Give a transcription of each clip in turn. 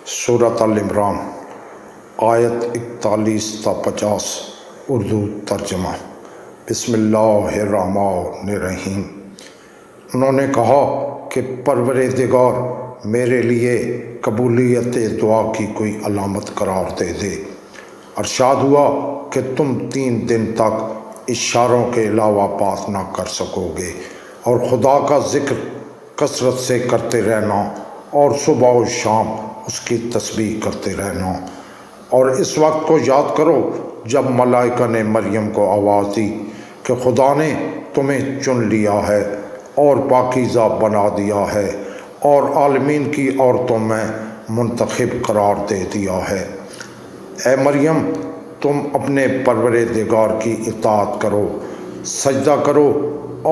سورۃ ال-عمران آیت 41 تا 50 اردو ترجمہ۔ بسم اللہ الرحمن الرحیم۔ انہوں نے کہا کہ پروردگار میرے لیے قبولیت دعا کی کوئی علامت قرار دے دے۔ ارشاد ہوا کہ تم 3 دن تک اشاروں کے علاوہ بات نہ کر سکو گے اور خدا کا ذکر کثرت سے کرتے رہنا اور صبح و شام اس کی تسبیح کرتے رہنا۔ اور اس وقت کو یاد کرو جب ملائکہ نے مریم کو آواز دی کہ خدا نے تمہیں چن لیا ہے اور پاکیزہ بنا دیا ہے اور عالمین کی عورتوں میں منتخب قرار دے دیا ہے۔ اے مریم، تم اپنے پروردگار کی اطاعت کرو، سجدہ کرو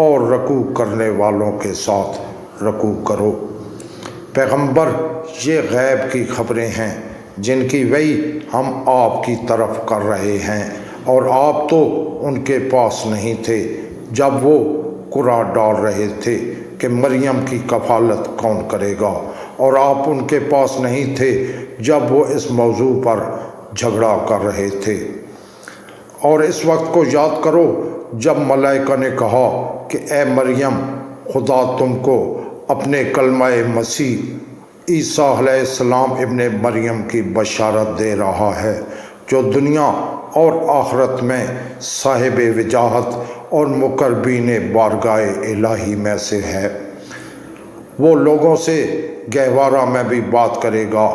اور رکوع کرنے والوں کے ساتھ رکوع کرو۔ پیغمبر، یہ غیب کی خبریں ہیں جن کی وحی ہم آپ کی طرف کر رہے ہیں، اور آپ تو ان کے پاس نہیں تھے جب وہ قرعہ ڈال رہے تھے کہ مریم کی کفالت کون کرے گا، اور آپ ان کے پاس نہیں تھے جب وہ اس موضوع پر جھگڑا کر رہے تھے۔ اور اس وقت کو یاد کرو جب ملائکہ نے کہا کہ اے مریم، خدا تم کو اپنے کلمہ مسیح عیسیٰ علیہ السلام ابن مریم کی بشارت دے رہا ہے، جو دنیا اور آخرت میں صاحب وجاہت اور مقربین بارگاہ الہی میں سے ہے۔ وہ لوگوں سے گہوارہ میں بھی بات کرے گا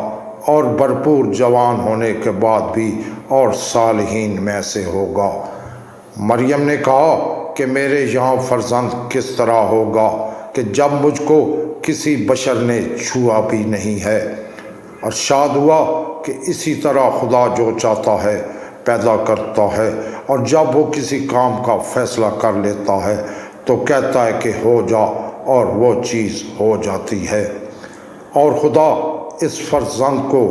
اور بھرپور جوان ہونے کے بعد بھی اور صالحین میں سے ہوگا۔ مریم نے کہا کہ میرے یہاں فرزند کس طرح ہوگا کہ جب مجھ کو کسی بشر نے چھوا بھی نہیں ہے۔ ارشاد ہوا کہ اسی طرح خدا جو چاہتا ہے پیدا کرتا ہے، اور جب وہ کسی کام کا فیصلہ کر لیتا ہے تو کہتا ہے کہ ہو جا، اور وہ چیز ہو جاتی ہے۔ اور خدا اس فرزند کو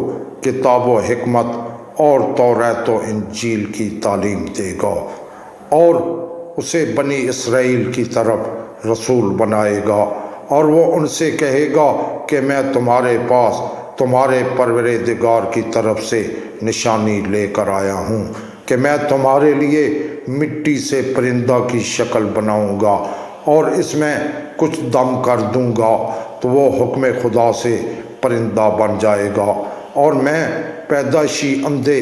کتاب و حکمت اور توریت و انجیل کی تعلیم دے گا، اور اسے بنی اسرائیل کی طرف رسول بنائے گا، اور وہ ان سے کہے گا کہ میں تمہارے پاس تمہارے پروردگار کی طرف سے نشانی لے کر آیا ہوں کہ میں تمہارے لیے مٹی سے پرندہ کی شکل بناؤں گا، اور اس میں کچھ دم کر دوں گا تو وہ حکم خدا سے پرندہ بن جائے گا، اور میں پیدائشی اندھے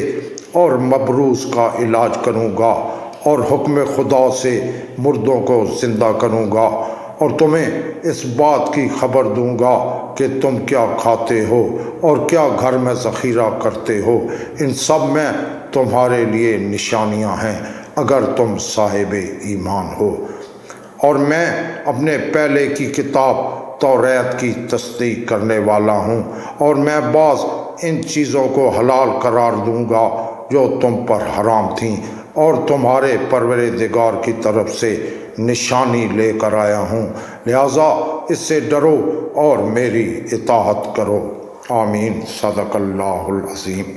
اور مبروز کا علاج کروں گا، اور حکم خدا سے مردوں کو زندہ کروں گا، اور تمہیں اس بات کی خبر دوں گا کہ تم کیا کھاتے ہو اور کیا گھر میں ذخیرہ کرتے ہو۔ ان سب میں تمہارے لیے نشانیاں ہیں اگر تم صاحب ایمان ہو۔ اور میں اپنے پہلے کی کتاب توریت کی تصدیق کرنے والا ہوں، اور میں بعض ان چیزوں کو حلال قرار دوں گا جو تم پر حرام تھیں، اور تمہارے پروردگار کی طرف سے نشانی لے کر آیا ہوں، لہٰذا اس سے ڈرو اور میری اطاعت کرو۔ آمین۔ صدق اللہ العظیم۔